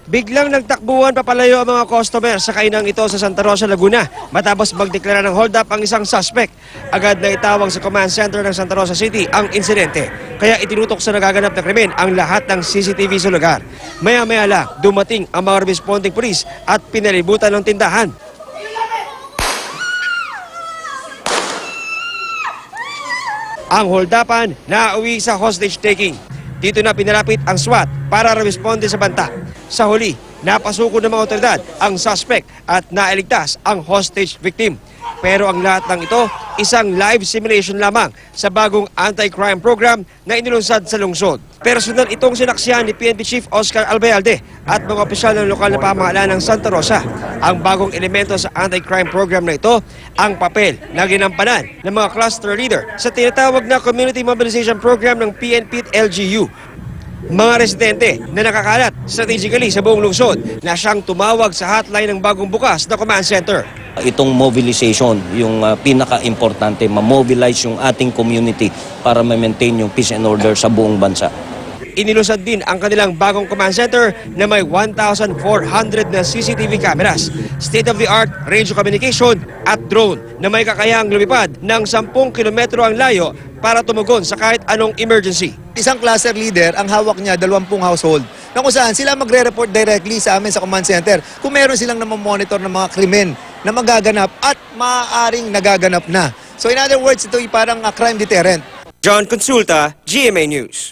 Biglang nagtakbuhan papalayo ang mga customer sa kainang ito sa Santa Rosa, Laguna matapos magdeklara ng hold up ang isang suspect. Agad na itawag sa command center ng Santa Rosa City ang insidente. Kaya itinutok sa nagaganap na krimen ang lahat ng CCTV sa lugar. Maya-maya lang dumating ang mga responding police at pinalibutan ng tindahan. Ang holdapan nauwi sa hostage taking. Dito na pinalapit ang SWAT para responde sa banta. Sa huli, napasuko ng mga otoridad ang suspect at nailigtas ang hostage victim. Pero ang lahat ng ito, isang live simulation lamang sa bagong anti-crime program na inilunsad sa lungsod. Personal itong sinaksihan ni PNP Chief Oscar Albayalde at mga opisyal ng lokal na pamahalaan ng Santa Rosa. Ang bagong elemento sa anti-crime program na ito, ang papel na ginampanan ng mga cluster leader sa tinatawag na Community Mobilization Program ng PNP at LGU. Mga residente na nakakalat strategically sa buong lungsod na siyang tumawag sa hotline ng bagong bukas na command center. Itong mobilization, yung pinaka-importante, ma-mobilize yung ating community para ma-maintain yung peace and order sa buong bansa. Inilusad din ang kanilang bagong command center na may 1,400 na CCTV cameras, state-of-the-art radio communication at drone na may kakayahang lumipad ng 10 kilometro ang layo para tumugon sa kahit anong emergency. Isang cluster leader, ang hawak niya 20 household na kung saan sila magre-report directly sa amin sa command center kung meron silang namamonitor ng mga krimen na magaganap at maaaring nagaganap na. So in other words, ito ay parang crime deterrent. John Consulta, GMA News.